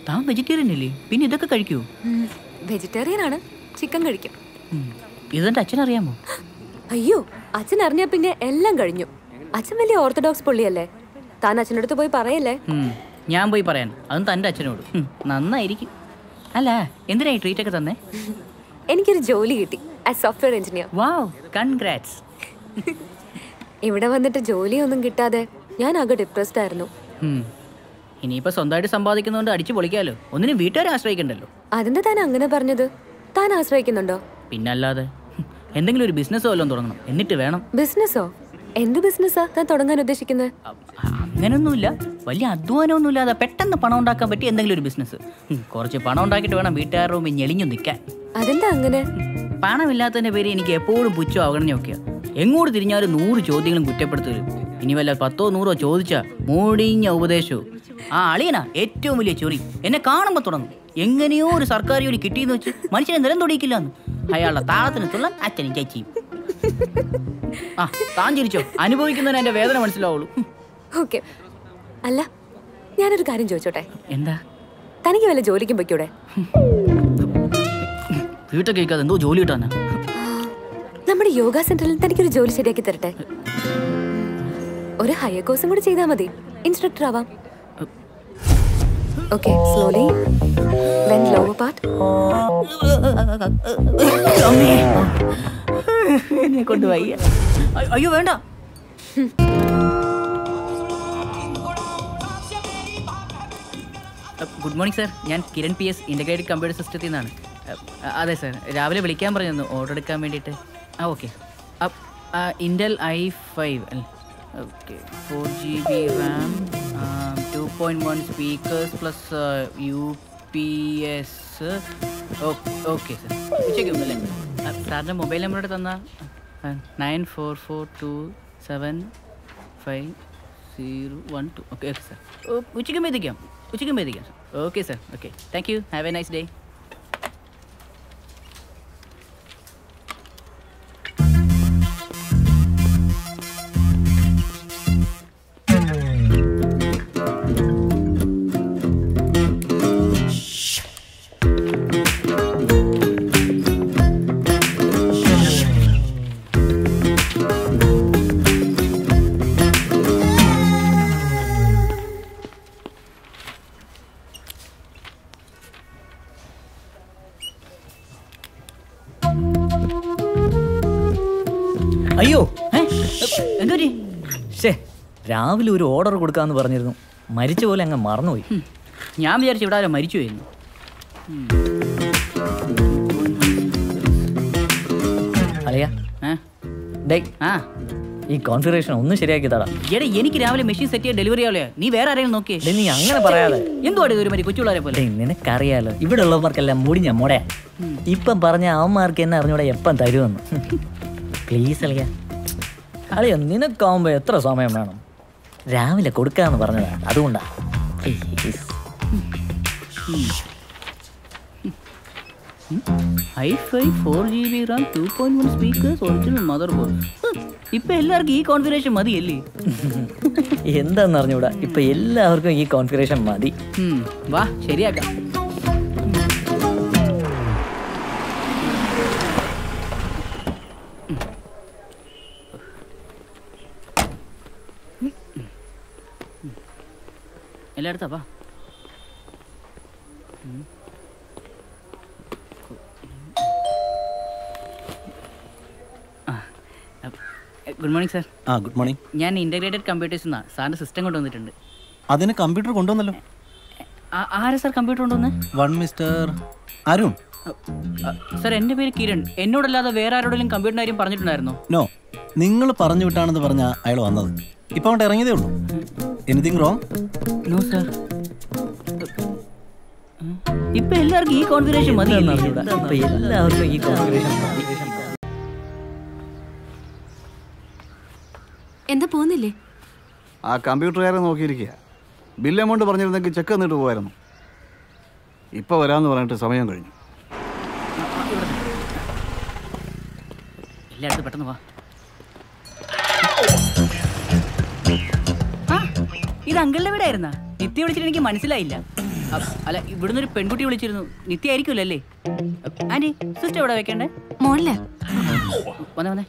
താൻ വെജിറ്റേറിയൻ അല്ലേ? പിന്നെ ഇതൊക്കെ കഴിക്കൂ? വെജിറ്റേറിയൻ ആണ്, ചിക്കൻ കഴിക്കും. ഇതെന്റെ അച്ഛനറിയാമോ? അയ്യോ, അച്ഛൻ അറിഞ്ഞാ പിന്നെ എല്ലാം കഴിഞ്ഞു. അച്ഛൻ വലിയ ഓർത്തഡോക്സ് പുള്ളിയല്ലേ. താൻ അച്ഛനടുത്ത് പോയി പറയല്ലേ. ഞാൻ പോയി പറയാൻ, അതും തൻ്റെ അച്ഛനോട്. നന്നായിരിക്കും. അല്ല, എന്തിനാ ഈ ട്രീറ്റ് ഒക്കെ തന്നെ? എനിക്കൊരു ജോലി കിട്ടി ആസ് സോഫ്റ്റ്വെയർ എഞ്ചിനീയർ. വാവ്, കൺഗ്രാറ്റ്സ്. ഇവിടെ വന്നിട്ട് ജോലിയൊന്നും കിട്ടാതെ ഞാൻ ആകെ ഡിപ്രസ്ഡ് ആയിരുന്നു. ഇനിയിപ്പോ സ്വന്തമായിട്ട് സമ്പാദിക്കുന്നതുകൊണ്ട് അടിച്ചു പൊളിക്കാലോ. ഒന്നിനും വീട്ടുകാരെ ആശ്രയിക്കണ്ടല്ലോ. അതെന്താ താൻ അങ്ങനെ പറഞ്ഞത്? താൻ ആശ്രയിക്കുന്നുണ്ടോ? പിന്നല്ലാതെ. എന്തെങ്കിലും ഒരു ബിസിനസ് വല്ലതും തുടങ്ങണം, എന്നിട്ട് വേണം. ബിസിനസ്സോ? എന്ത് ബിസിനസ്സാ താൻ തുടങ്ങാൻ ഉദ്ദേശിക്കുന്നത്? അങ്ങനെയൊന്നുമില്ല, വലിയ അധ്വാനമൊന്നുമില്ലാതെ പെട്ടെന്ന് പണം ഉണ്ടാക്കാൻ പറ്റിയ എന്തെങ്കിലും ഒരു ബിസിനസ്. കുറച്ച് പണം ഉണ്ടാക്കിയിട്ട് വേണം വീട്ടുകാരുടെ മുമ്പിൽ ഞെളിഞ്ഞു നിൽക്കാൻ. അതെന്താ അങ്ങനെ? പണമില്ലാത്തതിന്റെ പേര് എനിക്ക് എപ്പോഴും പുച്ഛോ അവഗണനയൊക്കെയാ. എങ്ങോട്ട് തിരിഞ്ഞാലും 100 ചോദ്യങ്ങളും കുറ്റപ്പെടുത്തലും. ഇനി വല്ല 10 100 ചോദിച്ചാ മൂടിഞ്ഞ ഉപദേശവും. ആ അളിയനാ ഏറ്റവും വലിയ ചൊറി. എന്നെ കാണുമ്പോൾ തുടങ്ങും, എങ്ങനെയോ ഒരു സർക്കാർ ജോലി കിട്ടിയെന്ന് വെച്ച് മനുഷ്യനെ നിലം തൊടിയിക്കില്ലാന്ന്. അയാളുടെ താളത്തിന് തുള്ളൻ അച്ഛനും ചേച്ചിയും. ആ താൻ ചിരിച്ചോ, അനുഭവിക്കുന്നതിന് എന്റെ വേദന മനസ്സിലാവുള്ളൂ. ഓക്കെ. അല്ല, ഞാനൊരു കാര്യം ചോദിച്ചോട്ടെ? എന്താ? തനിക്ക് വല്ല ജോലിക്കും പൊയ്ക്കൂടെ? വീട്ടൊക്കെ കേൾക്കാതെ എന്തോ ജോലി കിട്ടാനാ? നമ്മുടെ യോഗ സെന്ററിൽ തനിക്കൊരു ജോലി ശരിയാക്കി തരട്ടെ. ഒരു ഹയർ കോഴ്സും കൂടി ചെയ്താൽ മതി, ഇൻസ്ട്രക്ടർ ആവാം. Okay, slowly bend lower part. എന്നെ കൊണ്ട് വയ്യ. അയ്യോ വേണ്ട. ഗുഡ് മോർണിംഗ് സാർ, ഞാൻ കിരൺ PS ഇൻ്റഗ്രേറ്റഡ് കമ്പ്യൂട്ടർ സിസ്റ്റത്തിൽ നിന്നാണ്. അതെ സാർ, രാവിലെ വിളിക്കാൻ പറഞ്ഞിരുന്നു ഓർഡർ എടുക്കാൻ വേണ്ടിയിട്ട്. ഓക്കെ. ഇൻ്റൽ i5 അല്ലേ? Okay, 4GB RAM, 2.1 speakers plus UPS. Okay sir, ഉച്ചയ്ക്ക് ഒന്നല്ലേ? സാറിൻ്റെ മൊബൈൽ നമ്പറോട് തന്നാൽ 9444275012. ഓക്കെ സാർ, ഉച്ചയ്ക്കും എത്തിക്കാം sir. Okay sir, okay, thank you, have A nice day. അയ്യോ, എന്തോ ശേ, രാവിലെ ഒരു ഓർഡർ കൊടുക്കാമെന്ന് പറഞ്ഞിരുന്നു. മരിച്ച പോലെ അങ്ങ് മറന്നുപോയി. ഞാൻ വിചാരിച്ചു ഇവിടെ ആരോ മരിച്ചു പോയിരുന്നു. അല്ലയാ, ഈ കോൺഫിഗറേഷൻ ഒന്ന് ശരിയാക്കി തടാ. എടാ, എനിക്ക് രാവിലെ മെഷീൻ സെറ്റ് ചെയ്യാൻ ഡെലിവറി ആവില്ലേ? നീ വേറെ ആരെങ്കിലും നോക്കിയേ. നീ അങ്ങനെ പറയാതെ. എന്തുവാണ് ഒരു മതി കൊച്ചുപിള്ളേരെ പോലെ? നിനക്കറിയാലോ, ഇവിടെ ഉള്ളവർക്കെല്ലാം മുടിഞ്ഞ മോടെ. ഇപ്പം പറഞ്ഞ അവന്മാർക്ക് എന്നെ അറിഞ്ഞൂടെ എപ്പം തരുമെന്ന്. പ്ലീസ് അളിയ, അളിയ നിനക്കാവുമ്പോ എത്ര സമയം വേണം? രാവിലെ കൊടുക്കാന്ന് പറഞ്ഞതാ, അതുകൊണ്ടാ. i5 4GB RAM 2.1 speakers original mother board. ഇപ്പൊ എല്ലാവർക്കും ഈ കോൺഫിഗറേഷൻ മതിയല്ലേ? എന്താന്ന് അറിഞ്ഞൂടാ, ഇപ്പൊ എല്ലാവർക്കും ഈ കോൺഫിഗറേഷൻ മതി. വാ ശരിയാക്കാം. എല്ലായിടത്താ വാ. Good morning sir. Good morning. ഞാൻ ഇൻ്റഗ്രേറ്റഡ് കമ്പ്യൂട്ടേഴ്സ് എന്നാണ്. സാറിൻ്റെ സിസ്റ്റം കൊണ്ടുവന്നിട്ടുണ്ട്. അതിന് കമ്പ്യൂട്ടർ കൊണ്ടുവന്നല്ലോ. ആരാ സാർ കമ്പ്യൂട്ടർ കൊണ്ടുവന്ന്? മിസ്റ്റർ അരുൺ. സാർ, എൻ്റെ പേര് കിരൺ. എന്നോടല്ലാതെ വേറെ ആരോടെങ്കിലും കമ്പ്യൂട്ടറിൻ്റെ കാര്യം പറഞ്ഞിട്ടുണ്ടായിരുന്നോ? നോ, നിങ്ങൾ പറഞ്ഞു വിട്ടാണെന്ന് പറഞ്ഞ അയാൾ വന്നത്. ഇപ്പം അങ്ങോട്ട് ഇറങ്ങിയതേ ഉള്ളൂ. Anything wrong? No sir. ഇപ്പൊ എല്ലാവർക്കും ഈ കോൺഫിഗറേഷൻ മതി. എല്ലാവർക്കും ഈ കോൺഫിഗറേഷൻ മതി. എന്താ പോകുന്നില്ലേ? ആ കമ്പ്യൂട്ടറുകാരെ നോക്കിയിരിക്കുക. ബില്ല് എമൗണ്ട് പറഞ്ഞിരുന്നെങ്കിൽ ചെക്ക് തന്നിട്ട് പോകായിരുന്നു. ഇപ്പോൾ വരാമെന്ന് പറഞ്ഞിട്ട് സമയം കഴിഞ്ഞു. എല്ലായിടത്തും പെട്ടെന്ന് വാ. ഇത് അങ്കിളിന്റെ വീടായിരുന്നാ? നിത്യ വിളിച്ചിട്ട് എനിക്ക് മനസ്സിലായില്ല. അല്ല ഇവിടുന്ന് ഒരു പെൺകുട്ടി വിളിച്ചിരുന്നു. നിത്യ ആയിരിക്കുമല്ലോ അല്ലേ? ആന്റി സിസ്റ്റർ എവിടെ വെക്കണ്ടേ? മോളില്. വന്നേ വന്നേ.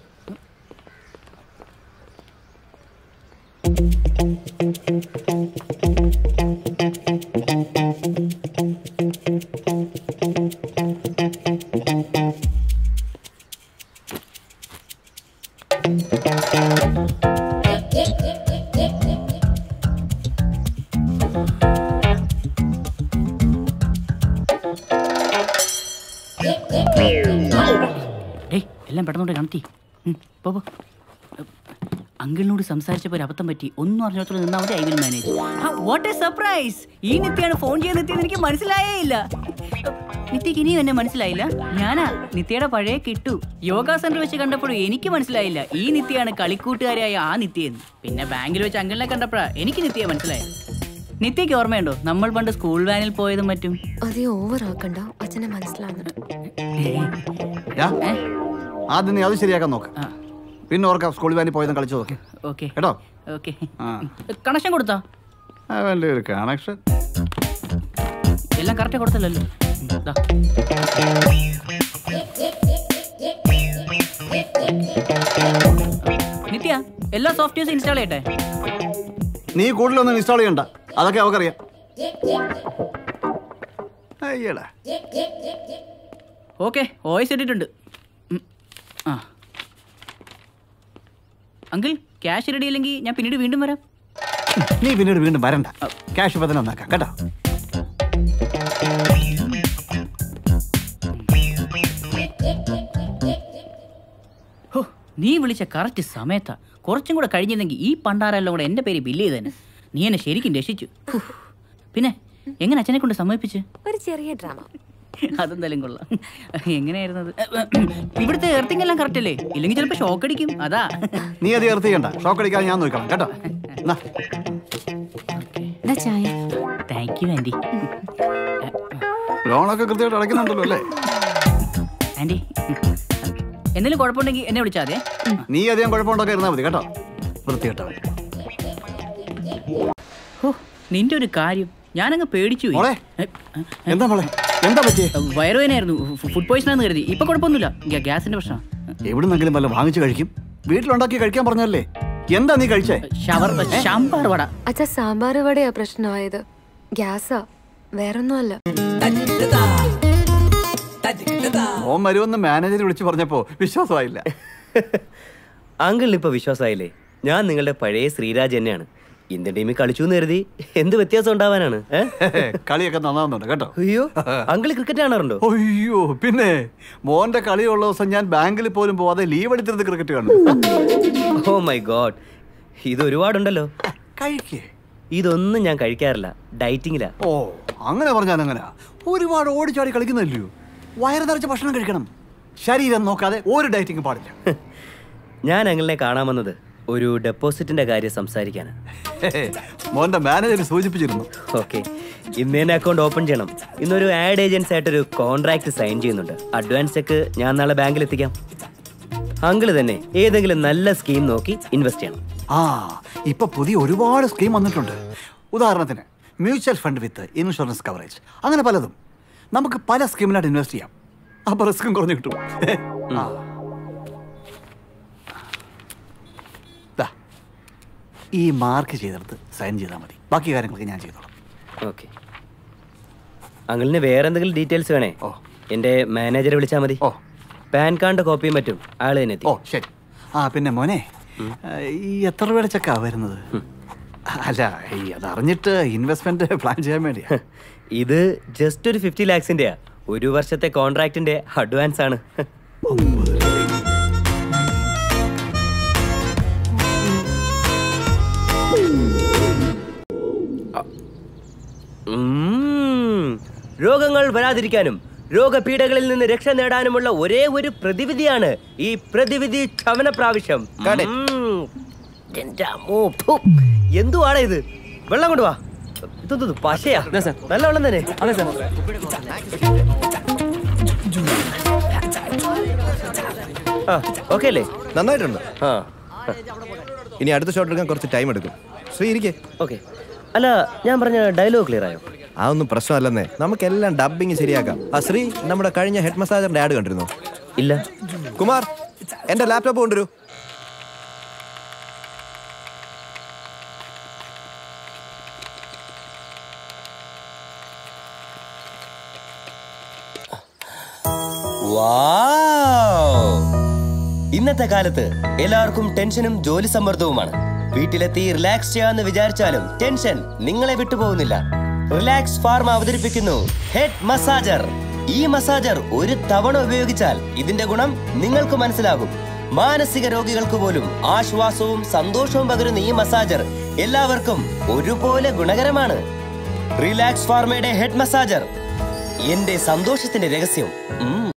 എല്ലാം പെട്ടെന്നോട്ട് കണത്തി പോ. അങ്കിളിനോട് സംസാരിച്ചപ്പോൾ ഒരു അബദ്ധം പറ്റി. ഒന്നും അറിഞ്ഞോത്തോളം നിന്നാൽ മതി. I will manage. What A surprise! ഈ നിത്യയാണ് ഫോൺ ചെയ്ത് നിത്യ. എനിക്ക് മനസ്സിലായേ ഇല്ല. നിത്യക്ക് ഇനിയും എന്നെ മനസ്സിലായില്ല. ഞാനാ നിത്യയുടെ പഴയ കിട്ടു. യോഗ സെന്റർ വെച്ച് കണ്ടപ്പോഴും എനിക്ക് മനസ്സിലായില്ല ഈ നിത്യയാണ് കളിക്കൂട്ടുകാരായ ആ നിത്യയെന്ന്. പിന്നെ ബാങ്കിൽ വെച്ച് അങ്കിളിനെ കണ്ടപ്പോഴാ എനിക്ക് നിത്യയെ മനസ്സിലായത്. നിത്യക്ക് ഓർമ്മയുണ്ടോ നമ്മൾ പണ്ട് സ്കൂൾ വാനിൽ പോയതും മറ്റും? അതേ ഓവർ ആക്കണ്ട, അച്ഛനെ മനസ്സിലാവുന്നുണ്ട്. ആദ്യം നീ അത് ശരിയാക്കാൻ നോക്ക്. പിന്നെ ഓർക്കാം സ്കൂളിൽ വാനി പോയതും കളിച്ചു നോക്കി. ഓക്കെ കേട്ടോ? ഓക്കെ. കണക്ഷൻ കൊടുത്താ? അവൻ്റെ ഒരു കണക്ഷൻ എല്ലാം കറക്റ്റ് കൊടുത്തല്ലോ. നിത്യ എല്ലാ സോഫ്റ്റ്വെയർസ് ഇൻസ്റ്റാൾ ചെയ്യട്ടെ? നീ കൂടുതലൊന്നും ഇൻസ്റ്റാൾ ചെയ്യണ്ട, അതൊക്കെ അവക്കറിയാം. അയ്യടാ. ഓക്കെ, വോയിസ് ഇട്ടിട്ടുണ്ട്. ആ അങ്കിൾ, ക്യാഷ് റെഡി ഇല്ലെങ്കിൽ ഞാൻ പിന്നീട് വീണ്ടും വരാം. നീ പിന്നീട് വീണ്ടും വരണ്ട, ക്യാഷ് ഇപ്പം തന്നെ ഒന്നാക്കാം കേട്ടോ. ഹോ, നീ വിളിച്ച കറക്റ്റ് സമയത്താ. കുറച്ചും കൂടെ കഴിഞ്ഞിരുന്നെങ്കിൽ ഈ പണ്ടാരെല്ലാം കൂടെ എൻ്റെ പേര് ബില്ല് ചെയ്തേനെ. നീ എന്നെ ശരിക്കും രക്ഷിച്ചു. പിന്നെ എങ്ങനെ അച്ഛനെ കൊണ്ട് സമ്മതിപ്പിച്ച്? ഒരു ചെറിയ ഡ്രാമ. അതെന്തായാലും കൊള്ളാം. എങ്ങനെയായിരുന്നത്? ഇവിടുത്തെ എർത്തിങ് എല്ലാം കറക്റ്റ് അല്ലേ? ഇല്ലെങ്കിൽ ചിലപ്പോൾ ഷോക്ക് അടിക്കും. അതാ. നീ അത് എർത്ത് ചെയ്യണ്ട, ഷോക്ക് അടിക്കാതെ ഞാൻ നോക്കണം കേട്ടോ. Thank you aunty. ലോണൊക്കെ കൃത്യമായിട്ട് അടയ്ക്കുന്നുണ്ടല്ലോ അല്ലേ? ആൻറ്റി എന്തെങ്കിലും കുഴപ്പമുണ്ടെങ്കിൽ എന്നെ വിളിച്ചാൽ മതിയേ. നീ അധികം കുഴപ്പമുണ്ടൊക്കെ ഇരുന്നാൽ മതി കേട്ടോ. വൃത്തികെട്ടോ. ഓ, നിന്റെ ഒരു കാര്യം ഞാനങ്ങ് പേടിച്ചു പോയി. എന്താ മോളെ, എന്താ പറ്റിയേ? വയറുവേനായിരുന്നു, ഫുഡ് പോയിസൺ ആണെന്ന് കരുതി. ഇപ്പൊ കുഴപ്പമൊന്നുമില്ല, ഗ്യാസിന്റെ പ്രശ്നം. എവിടുന്നെങ്കിലും വല്ല വാങ്ങിച്ചു കഴിക്കും. വീട്ടിലുണ്ടാക്കി കഴിക്കാൻ പറഞ്ഞല്ലേ. എന്താ നീ കഴിച്ചേ? സാമ്പാർ വട. അച്ഛാ, സാമ്പാർ വടയാ പ്രശ്നമായത്. ഗ്യാസാ, വേറൊന്നുമല്ല. ഓൻ വരുമെന്ന് മാനേജർ വിളിച്ചു പറഞ്ഞപ്പോ വിശ്വാസമായില്ല. അങ്കിളിന് ഇപ്പൊ വിശ്വാസമായില്ലേ? ഞാൻ നിങ്ങളുടെ പഴയ ശ്രീരാജ് തന്നെയാണ്. ഇന്ത്യൻ ടീമിൽ കളിച്ചു എന്ന് കരുതി എന്ത് വ്യത്യാസം ഉണ്ടാവാനാണ്? കളിയൊക്കെ നന്നാവുന്നുണ്ട് കേട്ടോ. അയ്യോ, അങ്കിള് ക്രിക്കറ്റ് കാണാറുണ്ടോ? അയ്യോ പിന്നെ, മോന്റെ കളിയുള്ള ദിവസം ഞാൻ ബാങ്കിൽ പോലും പോവാതെ ലീവ് എടുത്തിരുന്ന് ക്രിക്കറ്റ് കാണും. ഓ മൈ ഗോഡ്, ഇത് ഒരുപാടുണ്ടല്ലോ. കഴിക്കേ? ഇതൊന്നും ഞാൻ കഴിക്കാറില്ല, ഡയറ്റിങ്ങിലാ. ഓ, അങ്ങനെ പറഞ്ഞാൽ അങ്ങനെ. ഒരുപാട് ഓടിച്ചാടി കളിക്കുന്നില്ലയോ? വയറ് നിറച്ച ഭക്ഷണം കഴിക്കണം. ശരീരം നോക്കാതെ ഒരു ഡയറ്റിങ് പാടില്ല. ഞാൻ അങ്കിളിനെ കാണാൻ വന്നത് ഒരു ഡെപ്പോസിറ്റിന്റെ കാര്യം സംസാരിക്കാനാണ്. മോന്റെ മാനേജർ സൂചിപ്പിച്ചിരുന്നു. ഓക്കെ, ഇന്ന് തന്നെ അക്കൗണ്ട് ഓപ്പൺ ചെയ്യണം. ഇന്നൊരു ആഡ് ഏജൻസി ആയിട്ടൊരു കോൺട്രാക്ട് സൈൻ ചെയ്യുന്നുണ്ട്. അഡ്വാൻസ് ചെക്ക് ഞാൻ നാളെ ബാങ്കിൽ എത്തിക്കാം. അങ്കിള് തന്നെ ഏതെങ്കിലും നല്ല സ്കീം നോക്കി ഇൻവെസ്റ്റ് ചെയ്യണം. ആ, ഇപ്പൊ പുതിയ ഒരുപാട് സ്കീം വന്നിട്ടുണ്ട്. ഉദാഹരണത്തിന് മ്യൂച്വൽ ഫണ്ട് വിത്ത് ഇൻഷുറൻസ് കവറേജ്, അങ്ങനെ പലതും. നമുക്ക് പല സ്കീമിലായിട്ട് ഇൻവെസ്റ്റ് ചെയ്യാം. അപ്പൊ റിസ്ക്കും കുറഞ്ഞു കിട്ടും. ഈ മാർക്ക് ചെയ്തെടുത്ത് സൈൻ ചെയ്താൽ മതി. ബാക്കി കാര്യങ്ങളൊക്കെ ഞാൻ ചെയ്തോളാം. ഓക്കെ. അങ്കിളിന് വേറെ എന്തെങ്കിലും ഡീറ്റെയിൽസ് വേണേ? ഓ, എൻ്റെ മാനേജറെ വിളിച്ചാൽ മതി. ഓ, പാൻ കാർഡ് കോപ്പിയും പറ്റും, ആൾ തന്നെ എത്തി. ഓ ശരി. ആ പിന്നെ മോനെ, ഈ എത്ര രൂപയുടെ ചെക്കാ വരുന്നത്? അല്ല, ഈ അതറിഞ്ഞിട്ട് ഇൻവെസ്റ്റ്മെന്റ് പ്ലാൻ ചെയ്യാൻ വേണ്ടിയാ. ഇത് ജസ്റ്റ് ഒരു 50 lakhsൻ്റെയാ. ഒരു വർഷത്തെ കോൺട്രാക്റ്റിന്റെ അഡ്വാൻസ് ആണ്. രോഗങ്ങൾ വരാതിരിക്കാനും രോഗപീഠകളിൽ നിന്ന് രക്ഷ നേടാനുമുള്ള ഒരേ ഒരു പ്രതിവിധിയാണ് ഈ പ്രതിവിധി ശമന പ്രാവശ്യം. എന്തുവാണ് ഇത്? വെള്ളം കൊണ്ടുവാ. ഇതൊന്നും പശയാ? നല്ല വെള്ളം തന്നെ. ഓക്കെ അല്ലേ? നന്നായിട്ടുണ്ട്. ആ, ഇനി അടുത്ത ഷോട്ട് എടുക്കാൻ കുറച്ച് ടൈം എടുക്കും. ശ്രീ ഇരിക്കേ. ഓക്കെ. അല്ല, ഞാൻ പറഞ്ഞ ഡയലോഗ് ക്ലിയർ ആയോ? അതൊന്നും പ്രശ്നമല്ലെന്നേ, നമുക്കെല്ലാം ഡബ്ബിങ് ശരിയാക്കാം. ശ്രീ, നമ്മുടെ കഴിഞ്ഞ ഹെഡ് മസാജറിന്റെ ആഡ് കണ്ടിരുന്നോ? ഇല്ല. കുമാർ, എന്റെ ലാപ്ടോപ്പ് കൊണ്ടുവരൂ. ഇന്നത്തെ കാലത്ത് എല്ലാവർക്കും ടെൻഷനും ജോലി സമ്മർദ്ദവുമാണ്. വീട്ടിലെത്തി റിലാക്സ് ചെയ്യാന്ന് വിചാരിച്ചാലും ടെൻഷൻ നിങ്ങളെ വിട്ടുപോകുന്നില്ല. റിലാക്സ് ഫാർമ അവതരിപ്പിക്കുന്നു ഹെഡ് മസാജർ. ഈ മസാജർ ഒരു തവണ ഉപയോഗിച്ചാൽ ഇതിന്റെ ഗുണം നിങ്ങൾക്ക് മനസ്സിലാകും. മാനസിക രോഗികൾക്ക് പോലും ആശ്വാസവും സന്തോഷവും പകരുന്ന ഈ മസാജർ എല്ലാവർക്കും ഒരുപോലെ ഗുണകരമാണ്. റിലാക്സ് ഫാർമയുടെ ഹെഡ് മസാജർ എന്റെ സന്തോഷത്തിന്റെ രഹസ്യം.